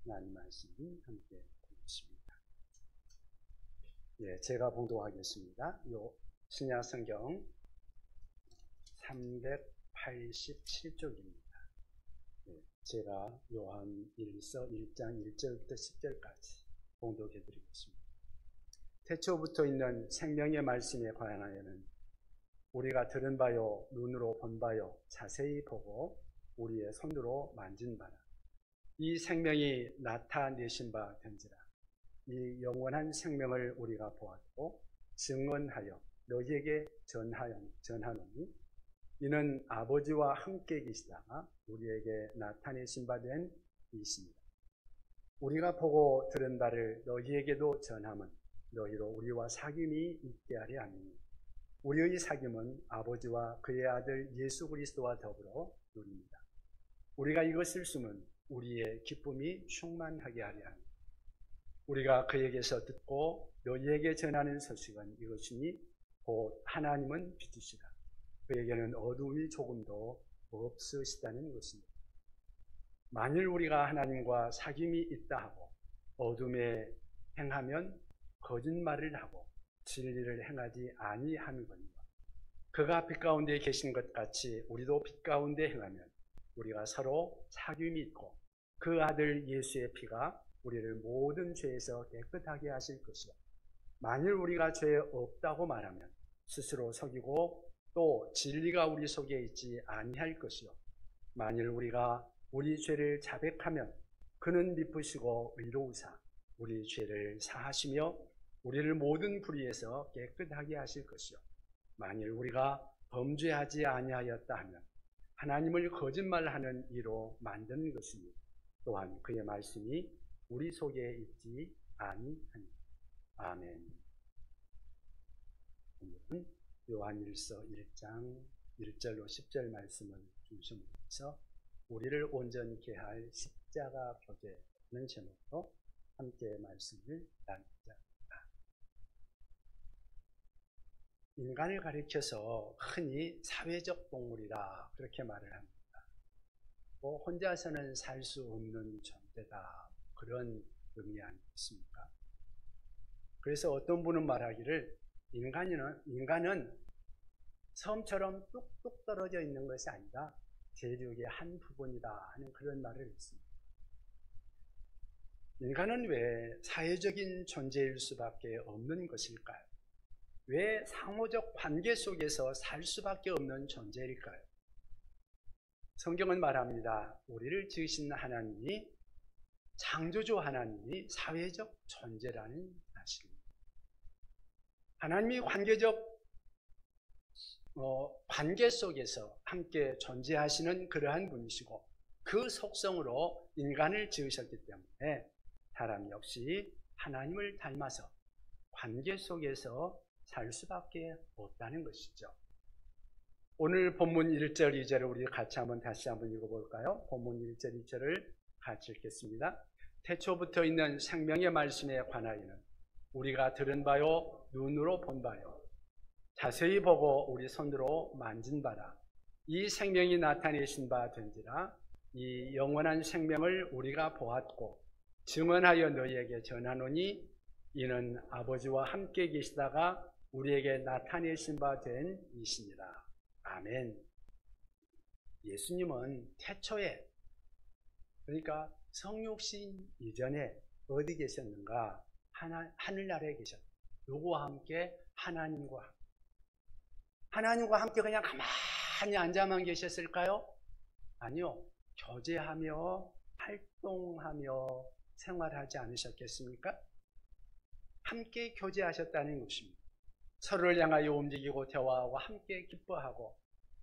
하나님 말씀 함께 보겠습니다. 제가 봉독하겠습니다. 신약 성경 387쪽입니다. 제가 요한일서 1장 1절부터 10절까지 봉독해 드리겠습니다. 태초부터 있는 생명의 말씀에 관하여는 우리가 들은 바요, 눈으로 본 바요, 자세히 보고 우리의 손으로 만진 바라. 이 생명이 나타내신 바 된지라. 이 영원한 생명을 우리가 보았고 증언하여 너희에게 전하노니 이는 아버지와 함께 계시다가 우리에게 나타내신 바 된 이십니다. 우리가 보고 들은 바를 너희에게도 전함은 너희로 우리와 사귐이 있게 하려 함이니 우리의 사귐은 아버지와 그의 아들 예수 그리스도와 더불어 누립니다. 우리가 이것을 쓰면 우리의 기쁨이 충만하게 하려 합니다. 우리가 그에게서 듣고 너희에게 전하는 소식은 이것이니 곧 하나님은 빛이시다. 그에게는 어두움이 조금도 없으시다는 것입니다. 만일 우리가 하나님과 사귐이 있다 하고 어둠에 행하면 거짓말을 하고 진리를 행하지 아니하는거니와 그가 빛 가운데 계신 것 같이 우리도 빛 가운데 행하면 우리가 서로 사귐이 있고 그 아들 예수의 피가 우리를 모든 죄에서 깨끗하게 하실 것이요 만일 우리가 죄 없다고 말하면 스스로 속이고 또 진리가 우리 속에 있지 아니할 것이요 만일 우리가 우리 죄를 자백하면 그는 미쁘시고 의로우사 우리 죄를 사하시며 우리를 모든 불의에서 깨끗하게 하실 것이요 만일 우리가 범죄하지 아니하였다 하면 하나님을 거짓말하는 이로 만드는 것이니 또한 그의 말씀이 우리 속에 있지 아니하니. 아멘. 오늘은 요한일서 1장 1절로 10절 말씀을 중심으로 해서 우리를 온전케 할 십자가 교제라는 제목으로 함께 말씀을 나누자 합니다. 인간을 가리켜서 흔히 사회적 동물이라 그렇게 말을 합니다. 혼자서는 살 수 없는 존재다 그런 의미 아니겠습니까? 그래서 어떤 분은 말하기를 인간은 섬처럼 뚝뚝 떨어져 있는 것이 아니라 대륙의 한 부분이다 하는 그런 말을 했습니다. 인간은 왜 사회적인 존재일 수밖에 없는 것일까요? 왜 상호적 관계 속에서 살 수밖에 없는 존재일까요? 성경은 말합니다. 우리를 지으신 하나님이, 창조주 하나님이 사회적 존재라는 사실입니다. 하나님이 관계 속에서 함께 존재하시는 그러한 분이시고 그 속성으로 인간을 지으셨기 때문에 사람 역시 하나님을 닮아서 관계 속에서 살 수밖에 없다는 것이죠. 오늘 본문 1절, 2절을 우리 같이 다시 한번 읽어볼까요? 본문 1절, 2절을 같이 읽겠습니다. 태초부터 있는 생명의 말씀에 관하여는 우리가 들은 바요, 눈으로 본 바요, 자세히 보고 우리 손으로 만진 바라. 이 생명이 나타내신 바 된지라. 이 영원한 생명을 우리가 보았고 증언하여 너희에게 전하노니 이는 아버지와 함께 계시다가 우리에게 나타내신 바 된 이시니라. 아멘. 예수님은 태초에, 그러니까 성육신 이전에 어디 계셨는가? 하늘나라에 계셨다. 누구와 함께? 하나님과 함께 그냥 가만히 앉아만 계셨을까요? 아니요. 교제하며 활동하며 생활하지 않으셨겠습니까? 함께 교제하셨다는 것입니다. 서로를 향하여 움직이고 대화하고 함께 기뻐하고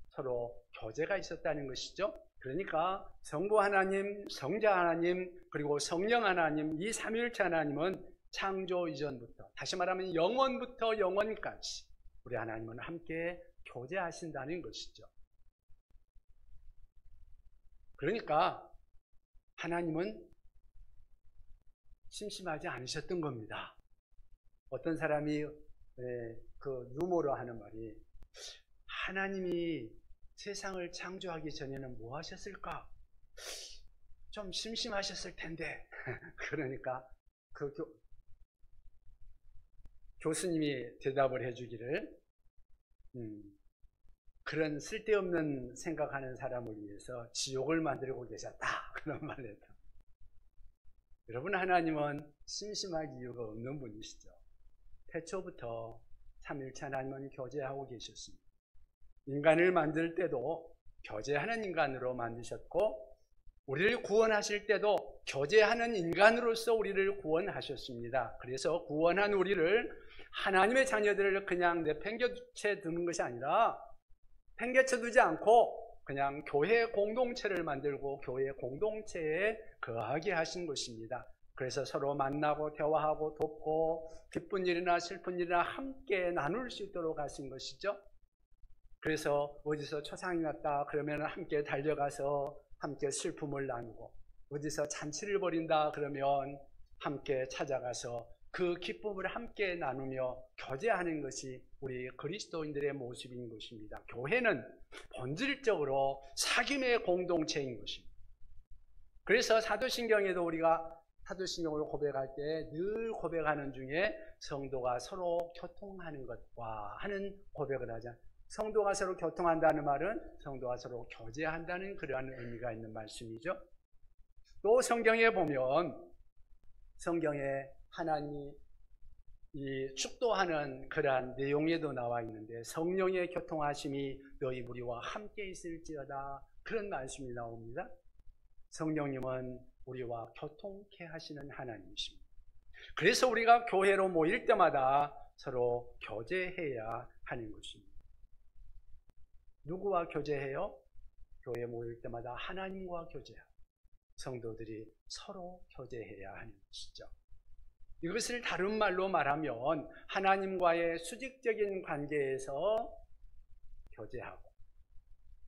서로 교제가 있었다는 것이죠. 그러니까 성부 하나님, 성자 하나님, 그리고 성령 하나님, 이 삼위일체 하나님은 창조 이전부터, 다시 말하면 영원부터 영원까지 우리 하나님은 함께 교제하신다는 것이죠. 그러니까 하나님은 심심하지 않으셨던 겁니다. 어떤 사람이 유머로 하는 말이, 하나님이 세상을 창조하기 전에는 뭐 하셨을까? 좀 심심하셨을 텐데 그러니까 그 교수님이 대답을 해주기를 그런 쓸데없는 생각하는 사람을 위해서 지옥을 만들고 계셨다 그런 말을 했다. 여러분, 하나님은 심심할 이유가 없는 분이시죠. 태초부터 삼일체 하나님은 교제하고 계셨습니다. 인간을 만들 때도 교제하는 인간으로 만드셨고, 우리를 구원하실 때도 교제하는 인간으로서 우리를 구원하셨습니다. 그래서 구원한 우리를 하나님의 자녀들을 그냥 내팽개쳐 두는 것이 아니라 팽개쳐 두지 않고 그냥 교회 공동체를 만들고 교회 공동체에 거하게 하신 것입니다. 그래서 서로 만나고 대화하고 돕고 기쁜 일이나 슬픈 일이나 함께 나눌 수 있도록 하신 것이죠. 그래서 어디서 초상이 났다 그러면 함께 달려가서 함께 슬픔을 나누고, 어디서 잔치를 벌인다 그러면 함께 찾아가서 그 기쁨을 함께 나누며 교제하는 것이 우리 그리스도인들의 모습인 것입니다. 교회는 본질적으로 사귐의 공동체인 것입니다. 그래서 사도신경에도 우리가 사도신경을 고백할 때 늘 고백하는 중에 성도가 서로 교통하는 것과 하는 고백을 하자. 성도가 서로 교통한다는 말은 성도가 서로 교제한다는 그러한 의미가 있는 말씀이죠. 또 성경에 보면 성경에 하나님이 이 축도하는 그러한 내용에도 나와 있는데, 성령의 교통하심이 너희 무리와 함께 있을지어다 그런 말씀이 나옵니다. 성령님은 우리와 교통케 하시는 하나님이십니다. 그래서 우리가 교회로 모일 때마다 서로 교제해야 하는 것입니다. 누구와 교제해요? 교회 모일 때마다 하나님과 교제하고 성도들이 서로 교제해야 하는 것이죠. 이것을 다른 말로 말하면 하나님과의 수직적인 관계에서 교제하고,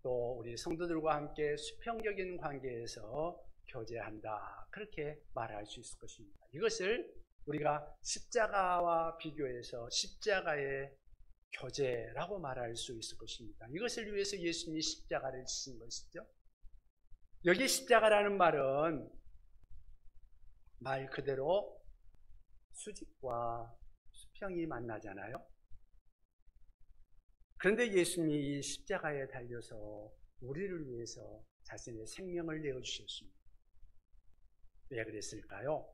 또 우리 성도들과 함께 수평적인 관계에서 교제한다, 그렇게 말할 수 있을 것입니다. 이것을 우리가 십자가와 비교해서 십자가의 교제라고 말할 수 있을 것입니다. 이것을 위해서 예수님이 십자가를 지신 것이죠. 여기 십자가라는 말은 말 그대로 수직과 수평이 만나잖아요. 그런데 예수님이 이 십자가에 달려서 우리를 위해서 자신의 생명을 내어주셨습니다. 왜 그랬을까요?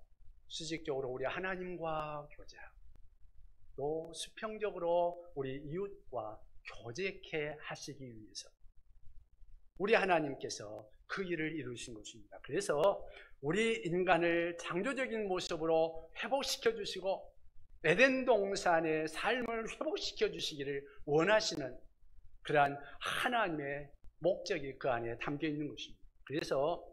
수직적으로 우리 하나님과 교제하고, 또 수평적으로 우리 이웃과 교제케 하시기 위해서 우리 하나님께서 그 일을 이루신 것입니다. 그래서 우리 인간을 창조적인 모습으로 회복시켜 주시고 에덴 동산의 삶을 회복시켜 주시기를 원하시는 그러한 하나님의 목적이 그 안에 담겨 있는 것입니다. 그래서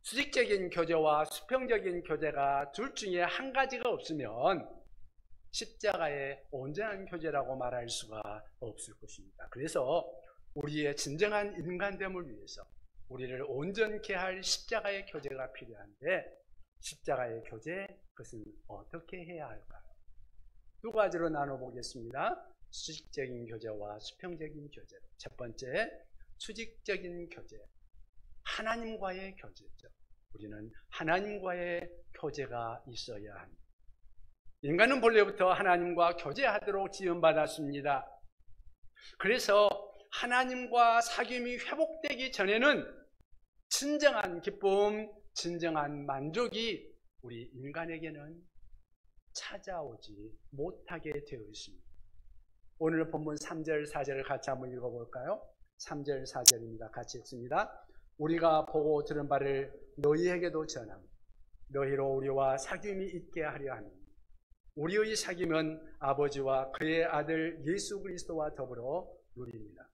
수직적인 교제와 수평적인 교제가 둘 중에 한 가지가 없으면 십자가의 온전한 교제라고 말할 수가 없을 것입니다. 그래서 우리의 진정한 인간됨을 위해서 우리를 온전케 할 십자가의 교제가 필요한데, 십자가의 교제, 그것은 어떻게 해야 할까요? 두 가지로 나눠보겠습니다. 수직적인 교제와 수평적인 교제. 첫 번째, 수직적인 교제, 하나님과의 교제죠. 우리는 하나님과의 교제가 있어야 합니다. 인간은 본래부터 하나님과 교제하도록 지음받았습니다. 그래서 하나님과 사귐이 회복되기 전에는 진정한 기쁨, 진정한 만족이 우리 인간에게는 찾아오지 못하게 되어 있습니다. 오늘 본문 3절, 4절을 같이 한번 읽어볼까요? 3절, 4절입니다. 같이 읽습니다. 우리가 보고 들은 바를 너희에게도 전합니다. 너희로 우리와 사귐이 있게 하려 합니다. 우리의 사귐은 아버지와 그의 아들 예수 그리스도와 더불어 누립니다.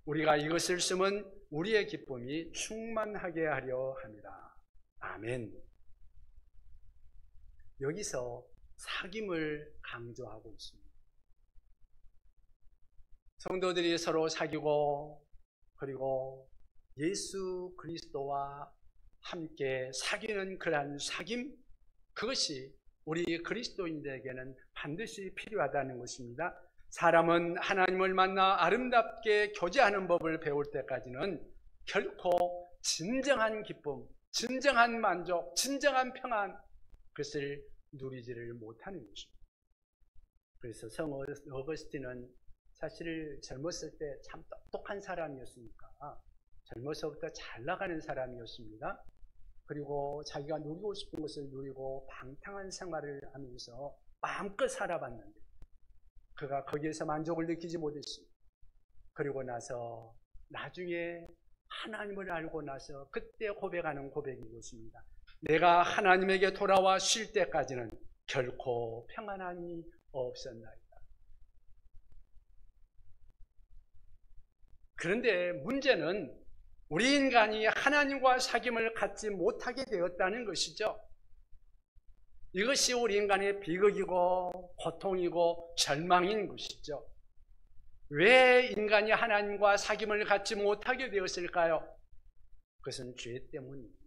우리가 이것을 쓰면 우리의 기쁨이 충만하게 하려 합니다. 아멘. 여기서 사귐을 강조하고 있습니다. 성도들이 서로 사귀고, 그리고 예수 그리스도와 함께 사귀는 그러한 사귐, 그것이 우리 그리스도인들에게는 반드시 필요하다는 것입니다. 사람은 하나님을 만나 아름답게 교제하는 법을 배울 때까지는 결코 진정한 기쁨, 진정한 만족, 진정한 평안, 그것을 누리지를 못하는 것입니다. 그래서 성 어거스틴은 사실 젊었을 때 참 똑똑한 사람이었으니까 젊어서부터 잘 나가는 사람이었습니다. 그리고 자기가 누리고 싶은 것을 누리고 방탕한 생활을 하면서 마음껏 살아봤는데 그가 거기에서 만족을 느끼지 못했습니다. 그리고 나서 나중에 하나님을 알고 나서 그때 고백하는 고백이 이것입니다. 내가 하나님에게 돌아와 쉴 때까지는 결코 평안함이 없었나이다. 그런데 문제는 우리 인간이 하나님과 사귐을 갖지 못하게 되었다는 것이죠. 이것이 우리 인간의 비극이고 고통이고 절망인 것이죠. 왜 인간이 하나님과 사귐을 갖지 못하게 되었을까요? 그것은 죄 때문입니다.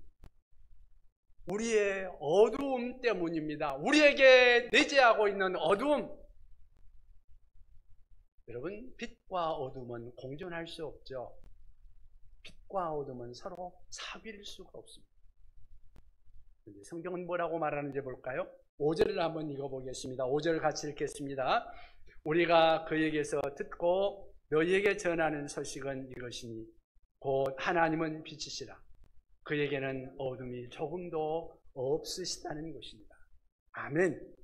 우리의 어두움 때문입니다. 우리에게 내재하고 있는 어두움. 여러분, 빛과 어둠은 공존할 수 없죠. 빛과 어둠은 서로 사귈 수가 없습니다. 그런데 성경은 뭐라고 말하는지 볼까요? 5절을 한번 읽어보겠습니다. 5절 같이 읽겠습니다. 우리가 그에게서 듣고 너희에게 전하는 소식은 이것이니 곧 하나님은 빛이시라. 그에게는 어둠이 조금도 없으시다는 것입니다. 아멘.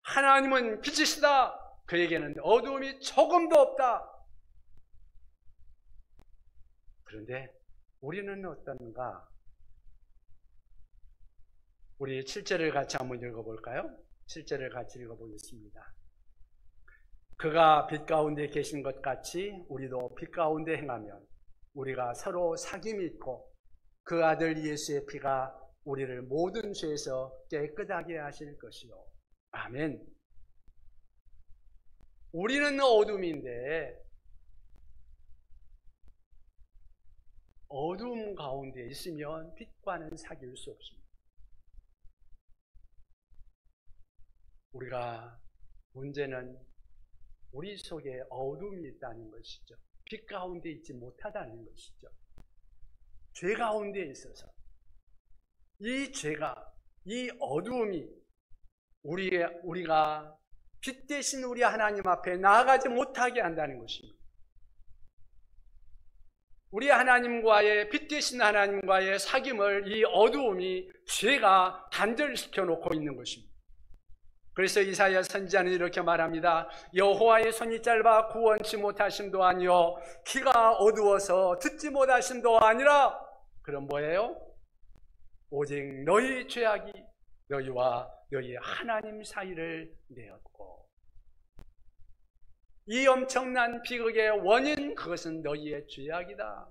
하나님은 빛이시다. 그에게는 어둠이 조금도 없다. 그런데 우리는 어떤가? 우리 7절을 같이 한번 읽어볼까요? 7절을 같이 읽어보겠습니다. 그가 빛 가운데 계신 것 같이 우리도 빛 가운데 행하면 우리가 서로 사귐이 있고 그 아들 예수의 피가 우리를 모든 죄에서 깨끗하게 하실 것이요. 아멘. 우리는 어둠인데 어둠 가운데 있으면 빛과는 사귈 수 없습니다. 문제는 우리 속에 어둠이 있다는 것이죠. 빛 가운데 있지 못하다는 것이죠. 죄 가운데 있어서 이 죄가, 이 어두움이 우리가 빛 대신 우리 하나님 앞에 나아가지 못하게 한다는 것입니다. 우리 하나님과의, 빛 대신 하나님과의 사귐을 이 어두움이, 죄가 단절시켜 놓고 있는 것입니다. 그래서 이사야 선지자는 이렇게 말합니다. 여호와의 손이 짧아 구원치 못하심도 아니요 귀가 어두워서 듣지 못하심도 아니라. 그럼 뭐예요? 오직 너희 죄악이 너희와 너희 하나님 사이를 내었고, 이 엄청난 비극의 원인, 그것은 너희의 죄악이다.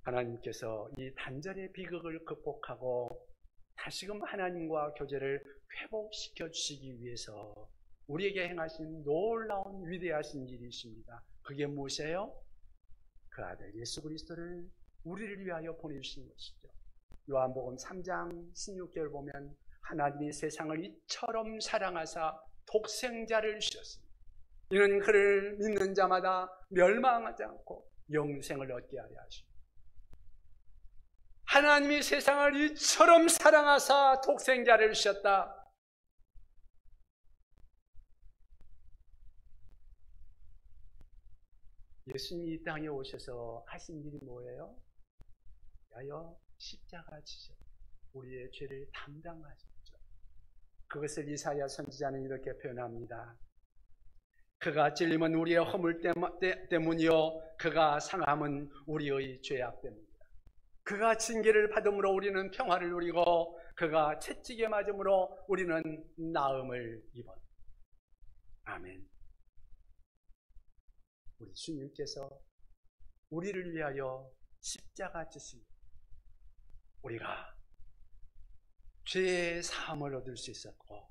하나님께서 이 단절의 비극을 극복하고 다시금 하나님과 교제를 회복시켜 주시기 위해서 우리에게 행하신 놀라운 위대하신 일이십니다. 그게 무엇이에요? 그 아들 예수 그리스도를 우리를 위하여 보내주신 것이죠. 요한복음 3장 16절 보면 하나님이 세상을 이처럼 사랑하사 독생자를 주셨습니다. 이는 그를 믿는 자마다 멸망하지 않고 영생을 얻게 하려 하십니다. 하나님이 세상을 이처럼 사랑하사 독생자를 주셨다. 예수님이 이 땅에 오셔서 하신 일이 뭐예요? 야여 십자가 지셔 우리의 죄를 담당하셨죠. 그것을 이사야 선지자는 이렇게 표현합니다. 그가 찔림은 우리의 허물 때문이요 그가 상함은 우리의 죄악 때문이다. 그가 징계를 받음으로 우리는 평화를 누리고 그가 채찍에 맞음으로 우리는 나음을 입었다. 아멘. 우리 주님께서 우리를 위하여 십자가 지신 우리가 죄의 사함을 얻을 수 있었고,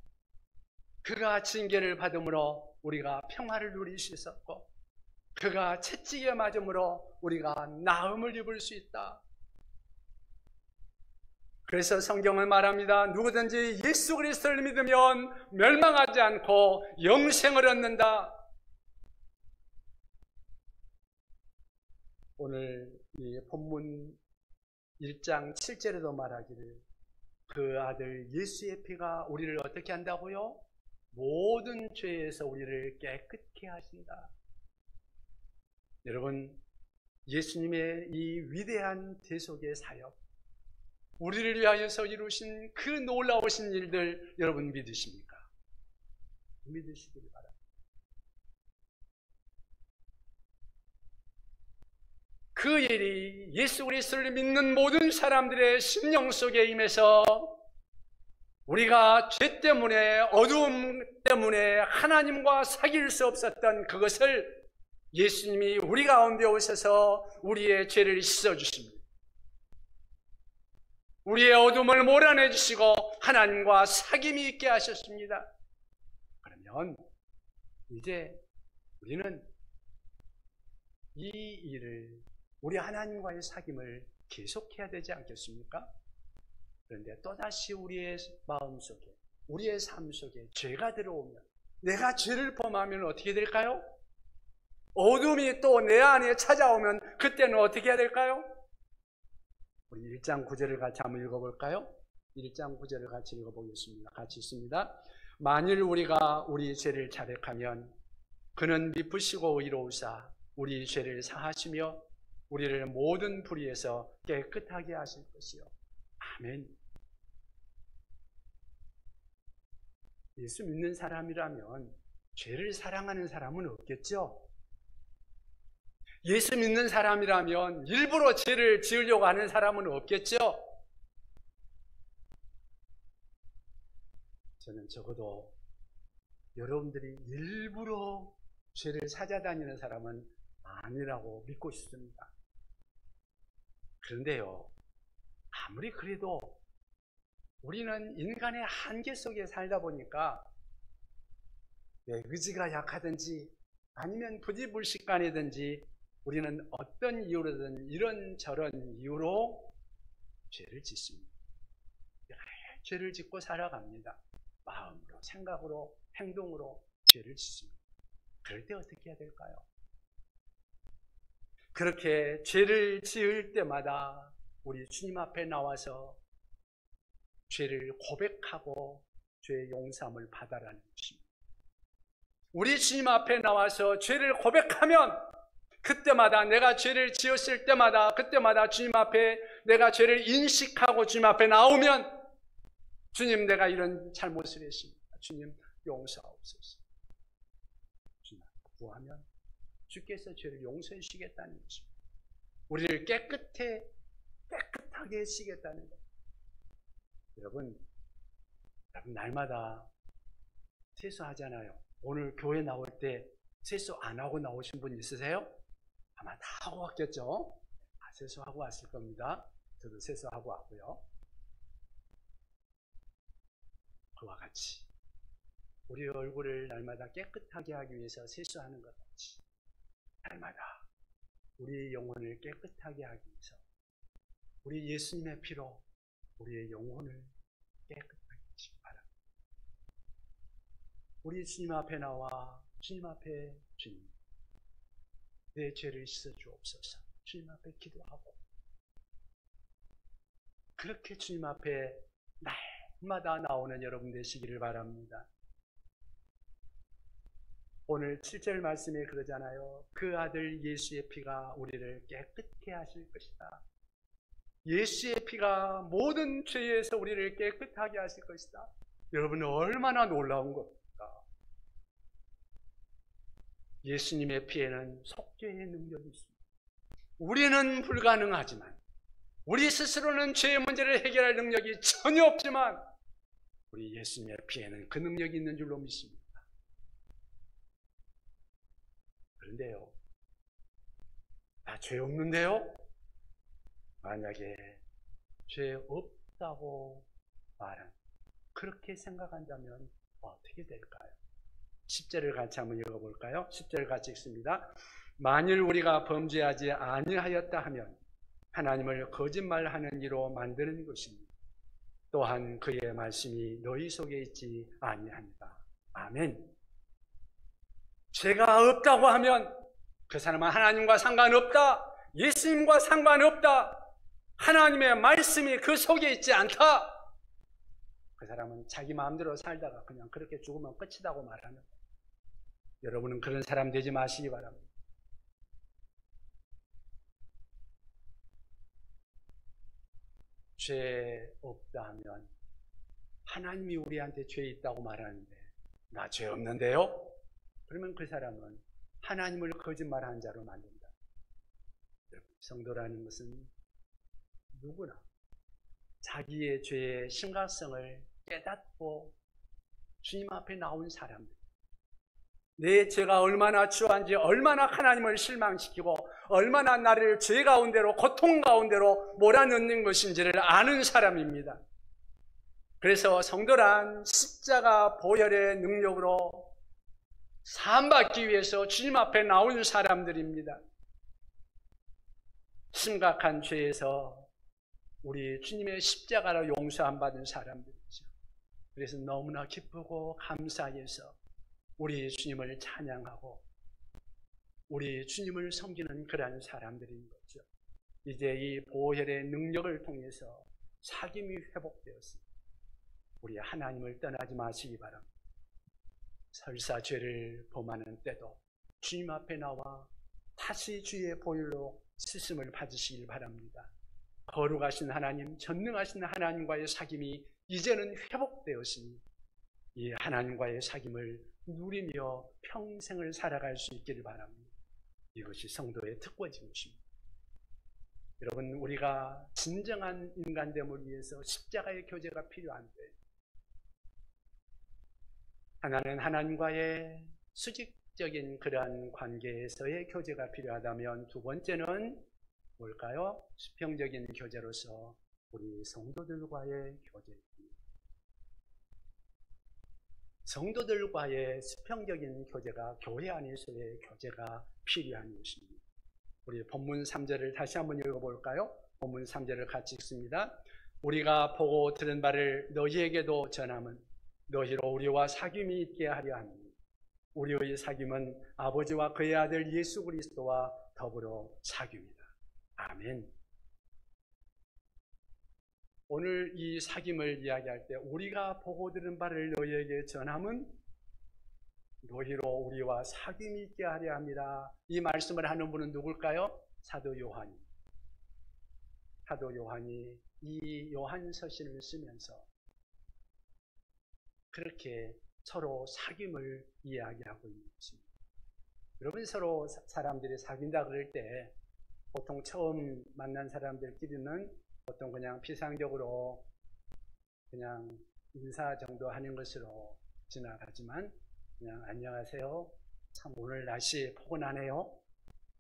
그가 징계를 받음으로 우리가 평화를 누릴 수 있었고, 그가 채찍에 맞음으로 우리가 나음을 입을 수 있다. 그래서 성경은 말합니다. 누구든지 예수 그리스도를 믿으면 멸망하지 않고 영생을 얻는다. 오늘 이 본문 1장 7절에도 말하기를 그 아들 예수의 피가 우리를 어떻게 한다고요? 모든 죄에서 우리를 깨끗게 하신다. 여러분, 예수님의 이 위대한 대속의 사역, 우리를 위하여서 이루신 그 놀라우신 일들 여러분 믿으십니까? 믿으시길 바랍니다. 그 일이 예수 그리스도를 믿는 모든 사람들의 심령 속에 임해서 우리가 죄 때문에, 어두움 때문에 하나님과 사귈 수 없었던 그것을 예수님이 우리 가운데 오셔서 우리의 죄를 씻어주십니다. 우리의 어둠을 몰아내주시고 하나님과 사귐이 있게 하셨습니다. 그러면 이제 우리는 이 일을, 우리 하나님과의 사귐을 계속해야 되지 않겠습니까? 그런데 또다시 우리의 마음속에, 우리의 삶 속에 죄가 들어오면, 내가 죄를 범하면 어떻게 될까요? 어둠이 또 내 안에 찾아오면 그때는 어떻게 해야 될까요? 우리 1장 9절을 같이 한번 읽어볼까요? 1장 9절을 같이 읽어보겠습니다. 같이 있습니다. 만일 우리가 우리 죄를 자백하면 그는 미쁘시고 의로우사 우리 죄를 사하시며 우리를 모든 불의에서 깨끗하게 하실 것이요. 아멘. 예수 믿는 사람이라면 죄를 사랑하는 사람은 없겠죠? 예수 믿는 사람이라면 일부러 죄를 지으려고 하는 사람은 없겠죠? 저는 적어도 여러분들이 일부러 죄를 찾아다니는 사람은 아니라고 믿고 싶습니다. 그런데요, 아무리 그래도 우리는 인간의 한계 속에 살다 보니까 내 의지가 약하든지 아니면 부지불식간이든지 우리는 어떤 이유로든 이런저런 이유로 죄를 짓습니다. 죄를 짓고 살아갑니다. 마음으로, 생각으로, 행동으로 죄를 짓습니다. 그럴 때 어떻게 해야 될까요? 그렇게 죄를 지을 때마다 우리 주님 앞에 나와서 죄를 고백하고 죄의 용서함을 받아라는 것입니다. 우리 주님 앞에 나와서 죄를 고백하면 그때마다, 내가 죄를 지었을 때마다, 그때마다 주님 앞에 내가 죄를 인식하고 주님 앞에 나오면, 주님, 내가 이런 잘못을 했습니다. 주님, 용서하옵소서. 주님 앞에 구하면 주께서 죄를 용서해 주시겠다는 것입니다. 우리를 깨끗하게 하시겠다는 것입니다. 여러분 날마다 세수하잖아요. 오늘 교회 나올 때 세수 안 하고 나오신 분 있으세요? 아마 다 하고 왔겠죠? 세수하고 왔을 겁니다. 저도 세수하고 왔고요. 그와 같이 우리 얼굴을 날마다 깨끗하게 하기 위해서 세수하는 것 같이 날마다 우리의 영혼을 깨끗하게 하기 위해서 우리 예수님의 피로 우리의 영혼을 깨끗하게 하시기 바랍니다. 우리 주님 앞에 나와 주님 앞에, 주님, 내 죄를 씻어 주옵소서. 주님 앞에 기도하고 그렇게 주님 앞에 날마다 나오는 여러분 되시기를 바랍니다. 오늘 7절 말씀에 그러잖아요. 그 아들 예수의 피가 우리를 깨끗게 하실 것이다. 예수의 피가 모든 죄에서 우리를 깨끗하게 하실 것이다. 여러분, 얼마나 놀라운 겁니까? 예수님의 피에는 속죄의 능력이 있습니다. 우리는 불가능하지만, 우리 스스로는 죄의 문제를 해결할 능력이 전혀 없지만 우리 예수님의 피에는 그 능력이 있는 줄로 믿습니다. 그런데요, 나 죄 없는데요? 만약에 죄 없다고 그렇게 생각한다면 어떻게 될까요? 10절을 같이 한번 읽어볼까요? 10절 같이 읽습니다. 만일 우리가 범죄하지 아니하였다 하면 하나님을 거짓말하는 이로 만드는 것입니다. 또한 그의 말씀이 너희 속에 있지 아니하니라. 아멘. 죄가 없다고 하면 그 사람은 하나님과 상관없다, 예수님과 상관없다. 하나님의 말씀이 그 속에 있지 않다. 그 사람은 자기 마음대로 살다가 그냥 그렇게 죽으면 끝이라고 말하는 거예요. 여러분은 그런 사람 되지 마시기 바랍니다. 죄 없다 하면 하나님이 우리한테 죄 있다고 말하는데 나 죄 없는데요? 그러면 그 사람은 하나님을 거짓말한 자로 만든다. 성도라는 것은 누구나 자기의 죄의 심각성을 깨닫고 주님 앞에 나온 사람들, 내 죄가 얼마나 추한지, 얼마나 하나님을 실망시키고 얼마나 나를 죄 가운데로, 고통 가운데로 몰아넣는 것인지를 아는 사람입니다. 그래서 성도란 십자가 보혈의 능력으로 사함받기 위해서 주님 앞에 나온 사람들입니다. 심각한 죄에서 우리 주님의 십자가로 용서함 받은 사람들이죠. 그래서 너무나 기쁘고 감사해서 우리 주님을 찬양하고 우리 주님을 섬기는 그러한 사람들인 거죠. 이제 이 보혈의 능력을 통해서 사귐이 회복되었습니다. 우리 하나님을 떠나지 마시기 바랍니다. 설사 죄를 범하는 때도 주님 앞에 나와 다시 주의 보혈로 씻음을 받으시길 바랍니다. 거룩하신 하나님, 전능하신 하나님과의 사귐이 이제는 회복되었으니 이 하나님과의 사귐을 누리며 평생을 살아갈 수 있기를 바랍니다. 이것이 성도의 특권인 것입니다. 여러분, 우리가 진정한 인간됨을 위해서 십자가의 교제가 필요한데, 하나는 하나님과의 수직적인 그러한 관계에서의 교제가 필요하다면, 두 번째는 뭘까요? 수평적인 교제로서 우리 성도들과의 교제입니다. 성도들과의 수평적인 교제가 교회 안에서의 교제가 필요한 것입니다. 우리 본문 3절을 다시 한번 읽어볼까요? 본문 3절을 같이 읽습니다. 우리가 보고 들은 바를 너희에게도 전함은 너희로 우리와 사귐이 있게 하려 합니다. 우리의 사귐은 아버지와 그의 아들 예수 그리스도와 더불어 사귐이다. 아멘. 오늘 이 사귐을 이야기할 때 우리가 보고 들은 바를 너희에게 전함은 너희로 우리와 사귐이 있게 하려 합니다. 이 말씀을 하는 분은 누굴까요? 사도 요한이. 사도 요한이 이 요한서신을 쓰면서 그렇게 서로 사귐을 이야기하고 있는 것입니다. 여러분, 서로 사람들이 사귄다 그럴 때 보통 처음 만난 사람들끼리는 보통 그냥 피상적으로 그냥 인사 정도 하는 것으로 지나가지만 그냥 안녕하세요, 참 오늘 날씨 포근하네요,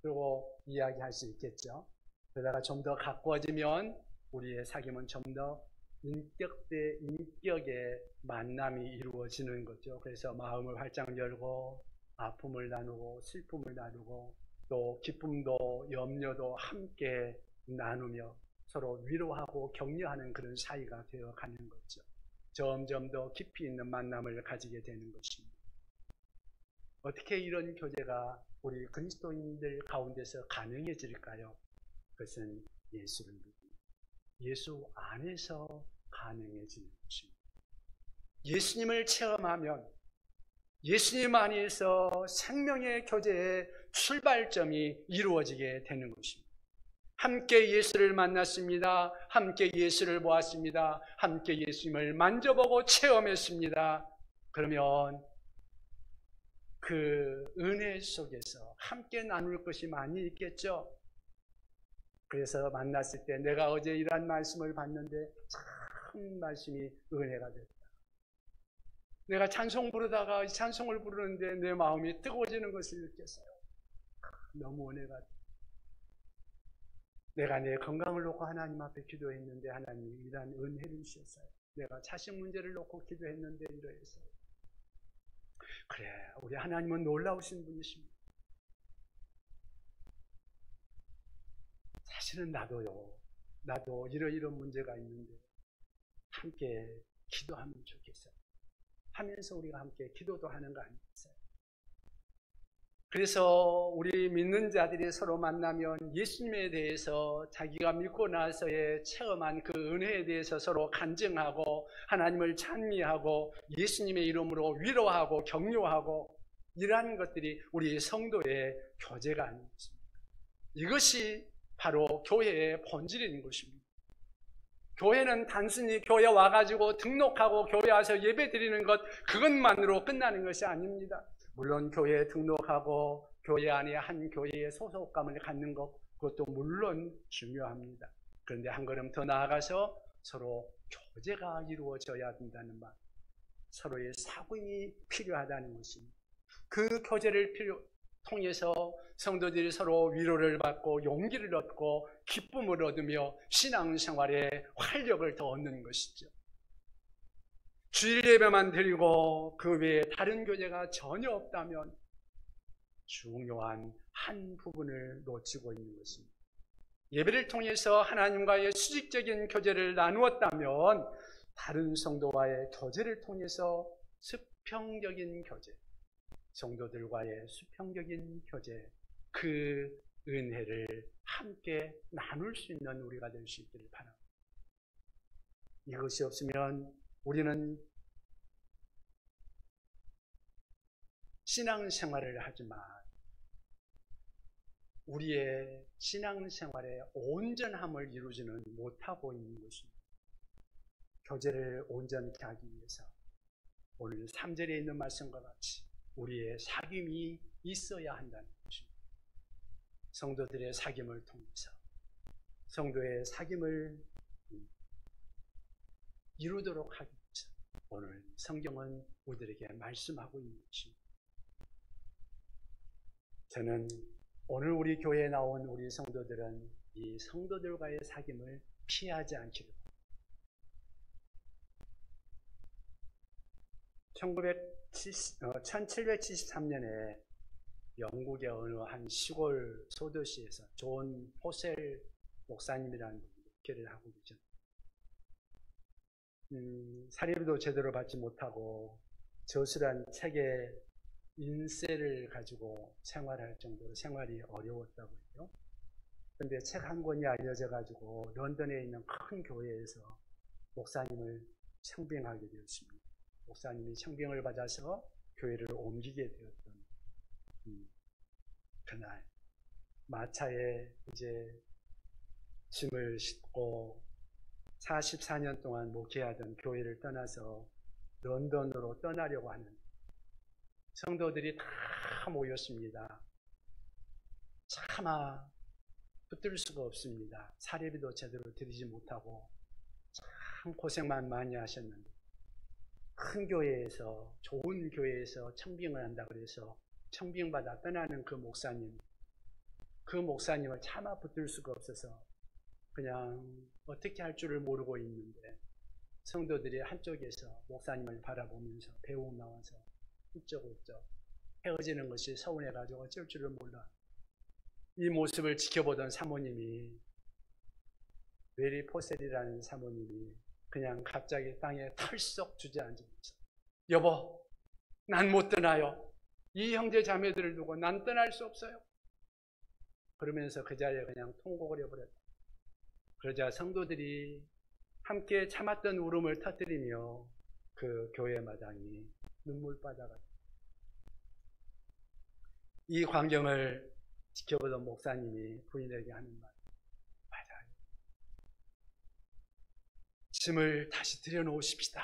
그리고 이야기할 수 있겠죠. 그러다가 좀 더 가까워지면 우리의 사귐은 좀 더 인격 대 인격의 만남이 이루어지는 거죠. 그래서 마음을 활짝 열고 아픔을 나누고 슬픔을 나누고 또 기쁨도 염려도 함께 나누며 서로 위로하고 격려하는 그런 사이가 되어가는 거죠. 점점 더 깊이 있는 만남을 가지게 되는 것입니다. 어떻게 이런 교제가 우리 그리스도인들 가운데서 가능해질까요? 그것은 예수를 믿습니다. 예수 안에서 가능해지는 것입니다. 예수님을 체험하면 예수님 안에서 생명의 교제의 출발점이 이루어지게 되는 것입니다. 함께 예수를 만났습니다. 함께 예수를 보았습니다. 함께 예수님을 만져보고 체험했습니다. 그러면 그 은혜 속에서 함께 나눌 것이 많이 있겠죠. 그래서 만났을 때 내가 어제 이러한 말씀을 봤는데 참 말씀이 은혜가 됐다. 내가 찬송 부르다가 찬송을 부르는데 내 마음이 뜨거워지는 것을 느꼈어요. 너무 은혜가 됐다. 내가 내 건강을 놓고 하나님 앞에 기도했는데 하나님이 이러한 은혜를 주셨어요. 내가 자식 문제를 놓고 기도했는데 이러했어요. 그래, 우리 하나님은 놀라우신 분이십니다. 사실은 나도 이런 문제가 있는데 함께 기도하면 좋겠어요 하면서 우리가 함께 기도도 하는 거 아니겠어요? 그래서 우리 믿는 자들이 서로 만나면 예수님에 대해서 자기가 믿고 나서의 체험한 그 은혜에 대해서 서로 간증하고 하나님을 찬미하고 예수님의 이름으로 위로하고 격려하고 이러한 것들이 우리 성도의 교제가 아니겠습니까? 이것이 바로 교회의 본질인 것입니다. 교회는 단순히 교회 와가지고 등록하고 교회 와서 예배 드리는 것, 그것만으로 끝나는 것이 아닙니다. 물론 교회에 등록하고 교회 안에 한 교회의 소속감을 갖는 것, 그것도 물론 중요합니다. 그런데 한 걸음 더 나아가서 서로 교제가 이루어져야 된다는 말, 서로의 사귐이 필요하다는 것입니다. 그 교제를 통해서 성도들이 서로 위로를 받고 용기를 얻고 기쁨을 얻으며 신앙생활에 활력을 더 얻는 것이죠. 주일 예배만 드리고 그 외에 다른 교제가 전혀 없다면 중요한 한 부분을 놓치고 있는 것입니다. 예배를 통해서 하나님과의 수직적인 교제를 나누었다면 다른 성도와의 교제를 통해서 수평적인 교제, 성도들과의 수평적인 교제, 그 은혜를 함께 나눌 수 있는 우리가 될 수 있기를 바랍니다. 이것이 없으면 우리는 신앙생활을 하지만 우리의 신앙생활의 온전함을 이루지는 못하고 있는 것입니다. 교제를 온전케 하기 위해서 오늘 3절에 있는 말씀과 같이 우리의 사귐이 있어야 한다는 것입니다. 성도들의 사귐을 통해서 성도의 사귐을 이루도록 하기 위해서 오늘 성경은 우리들에게 말씀하고 있는 것입니다. 저는 오늘 우리 교회에 나온 우리 성도들은 이 성도들과의 사귐을 피하지 않기를 바랍니다. 1773년에 영국의 어느 한 시골 소도시에서 존 포셀 목사님이라는 분이 목회를 하고 계셨습니다. 사립도 제대로 받지 못하고 저술한 책에 인쇄를 가지고 생활할 정도로 생활이 어려웠다고 해요. 그런데 책 한 권이 알려져 가지고 런던에 있는 큰 교회에서 목사님을 청빙하게 되었습니다. 목사님이 청빙을 받아서 교회를 옮기게 되었던 그날 마차에 이제 짐을 싣고 44년 동안 목회하던 교회를 떠나서 런던으로 떠나려고 하는 성도들이 다 모였습니다. 차마 붙들 수가 없습니다. 사례비도 제대로 드리지 못하고 참 고생만 많이 하셨는데 큰 교회에서 좋은 교회에서 청빙을 한다 그래서 청빙받아 떠나는 그 목사님을 차마 붙들 수가 없어서 그냥 어떻게 할 줄을 모르고 있는데 성도들이 한쪽에서 목사님을 바라보면서 배웅 나와서 이쪽저쪽 헤어지는 것이 서운해가지고 어쩔 줄을 몰라. 이 모습을 지켜보던 사모님이 메리 포셀이라는 사모님이 그냥 갑자기 땅에 털썩 주저앉으면서 여보, 난 못 떠나요. 이 형제 자매들을 두고 난 떠날 수 없어요. 그러면서 그 자리에 그냥 통곡을 해버렸다. 그러자 성도들이 함께 참았던 울음을 터뜨리며 그 교회 마당이 눈물바다가 이 광경을 지켜보던 목사님이 부인에게 하는 말, 맞아요. 짐을 다시 들여놓으십시다.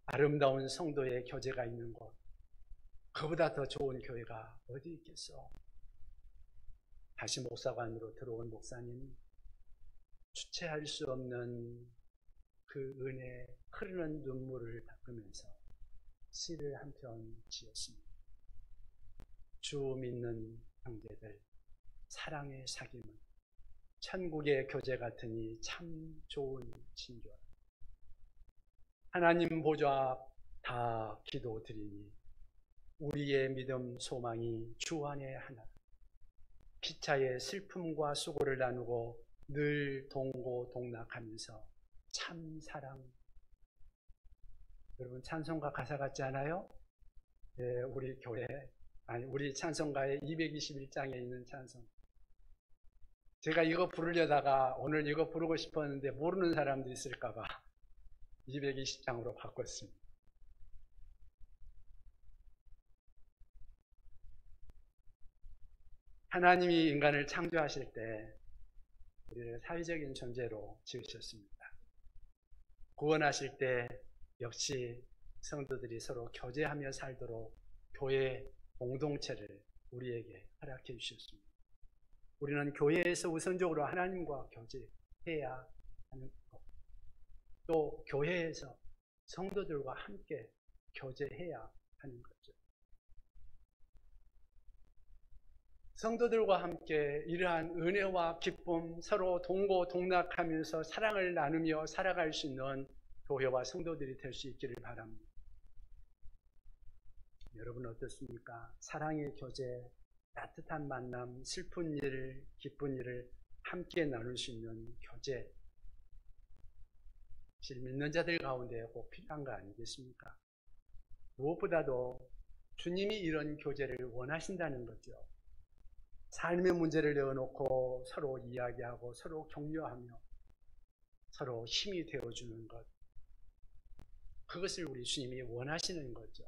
아름다운 성도의 교제가 있는 곳, 그보다 더 좋은 교회가 어디 있겠어. 다시 목사관으로 들어온 목사님, 주체할 수 없는 그 은혜, 흐르는 눈물을 닦으면서 시를 한 편 지었습니다. 주 믿는 형제들, 사랑의 사귐은 천국의 교제 같으니 참 좋은 친교라. 하나님 보좌 앞 다 기도드리니 우리의 믿음 소망이 주 안에 하나. 피차의 슬픔과 수고를 나누고 늘 동고동락하면서 참 사랑. 여러분 찬송가 가사 같지 않아요? 네, 우리 교회 아니, 우리 찬송가의 221장에 있는 찬송. 제가 이거 부르려다가 오늘 이거 부르고 싶었는데 모르는 사람도 있을까봐 220장으로 바꿨습니다. 하나님이 인간을 창조하실 때 우리를 사회적인 존재로 지으셨습니다. 구원하실 때 역시 성도들이 서로 교제하며 살도록 교회 공동체를 우리에게 허락해 주셨습니다. 우리는 교회에서 우선적으로 하나님과 교제해야 하는 것, 또 교회에서 성도들과 함께 교제해야 하는 거죠. 성도들과 함께 이러한 은혜와 기쁨, 서로 동고동락하면서 사랑을 나누며 살아갈 수 있는 교회와 성도들이 될 수 있기를 바랍니다. 여러분 어떻습니까? 사랑의 교제, 따뜻한 만남, 슬픈 일, 기쁜 일을 함께 나눌 수 있는 교제, 사실 믿는 자들 가운데 꼭 필요한 거 아니겠습니까? 무엇보다도 주님이 이런 교제를 원하신다는 거죠. 삶의 문제를 내어놓고 서로 이야기하고 서로 격려하며 서로 힘이 되어주는 것, 그것을 우리 주님이 원하시는 거죠.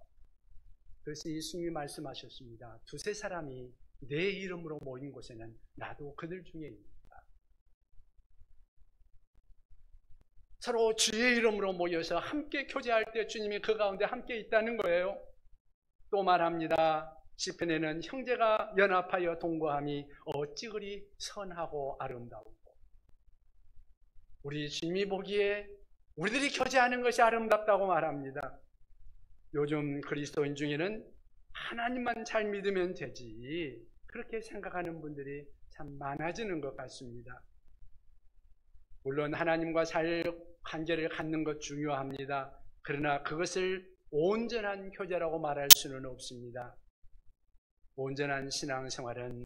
그래서 예수님이 말씀하셨습니다. 두세 사람이 내 이름으로 모인 곳에는 나도 그들 중에 있다. 서로 주의 이름으로 모여서 함께 교제할 때 주님이 그 가운데 함께 있다는 거예요. 또 말합니다. 시편에는 형제가 연합하여 동거함이 어찌 그리 선하고 아름다우고, 우리 주님이 보기에 우리들이 교제하는 것이 아름답다고 말합니다. 요즘 그리스도인 중에는 하나님만 잘 믿으면 되지 그렇게 생각하는 분들이 참 많아지는 것 같습니다. 물론 하나님과 잘 관계를 갖는 것 중요합니다. 그러나 그것을 온전한 교제라고 말할 수는 없습니다. 온전한 신앙생활은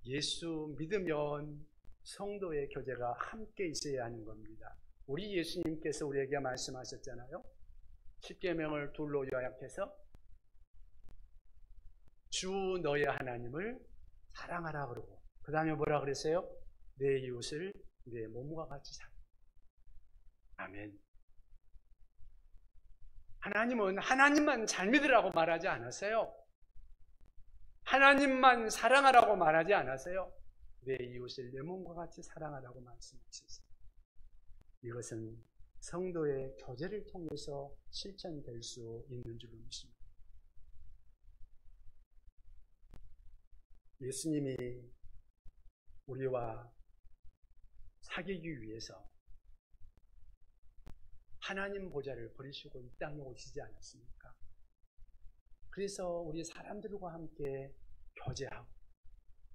예수 믿으면 성도의 교제가 함께 있어야 하는 겁니다. 우리 예수님께서 우리에게 말씀하셨잖아요. 십계명을 둘로 요약해서 주 너의 하나님을 사랑하라 그러고, 그 다음에 뭐라 그랬어요? 내 이웃을 내 몸과 같이 사랑. 아멘. 하나님은 하나님만 잘 믿으라고 말하지 않았어요. 하나님만 사랑하라고 말하지 않았어요. 내 이웃을 내 몸과 같이 사랑하라고 말씀하셨어요. 이것은 성도의 교제를 통해서 실천될 수 있는 줄로 믿습니다. 예수님이 우리와 사귀기 위해서 하나님 보좌를 버리시고 이 땅에 오시지 않았습니까? 그래서 우리 사람들과 함께 교제하고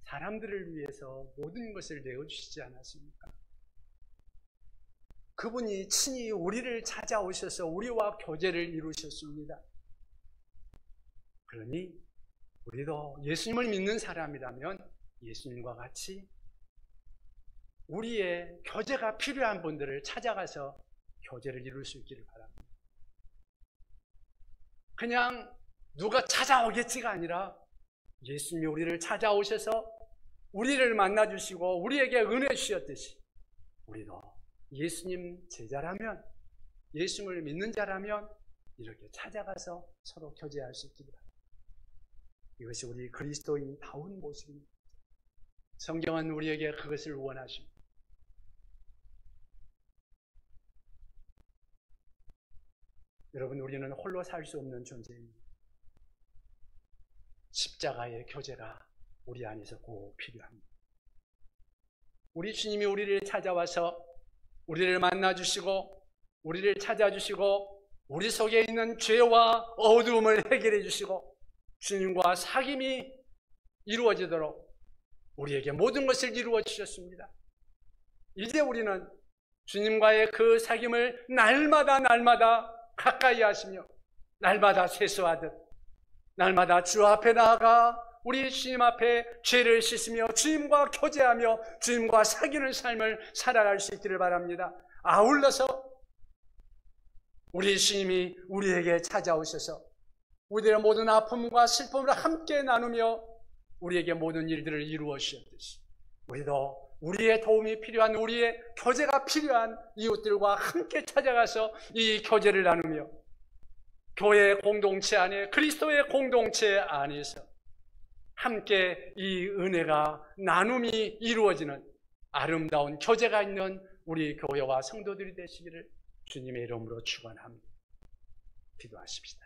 사람들을 위해서 모든 것을 내어주시지 않았습니까? 그분이 친히 우리를 찾아오셔서 우리와 교제를 이루셨습니다. 그러니 우리도 예수님을 믿는 사람이라면 예수님과 같이 우리의 교제가 필요한 분들을 찾아가서 교제를 이룰 수 있기를 바랍니다. 그냥 누가 찾아오겠지가 아니라 예수님이 우리를 찾아오셔서 우리를 만나주시고 우리에게 은혜 주셨듯이 우리도 예수님 제자라면, 예수님을 믿는 자라면 이렇게 찾아가서 서로 교제할 수 있기를 바랍니다. 이것이 우리 그리스도인다운 모습입니다. 성경은 우리에게 그것을 원하십니다. 여러분, 우리는 홀로 살 수 없는 존재입니다. 십자가의 교제가 우리 안에서 꼭 필요합니다. 우리 주님이 우리를 찾아와서 우리를 만나주시고 우리를 찾아주시고 우리 속에 있는 죄와 어두움을 해결해 주시고 주님과 사귐이 이루어지도록 우리에게 모든 것을 이루어 주셨습니다. 이제 우리는 주님과의 그 사귐을 날마다 가까이 하시며 날마다 세수하듯 날마다 주 앞에 나아가 우리 주님 앞에 죄를 씻으며 주님과 교제하며 주님과 사귀는 삶을 살아갈 수 있기를 바랍니다. 아울러서 우리 주님이 우리에게 찾아오셔서 우리들의 모든 아픔과 슬픔을 함께 나누며 우리에게 모든 일들을 이루어 주셨듯이 우리도 우리의 도움이 필요한, 우리의 교제가 필요한 이웃들과 함께 찾아가서 이 교제를 나누며 교회의 공동체 안에, 그리스도의 공동체 안에서 함께 이 은혜가 나눔이 이루어지는 아름다운 교제가 있는 우리 교회와 성도들이 되시기를 주님의 이름으로 축원합니다. 기도하십시다.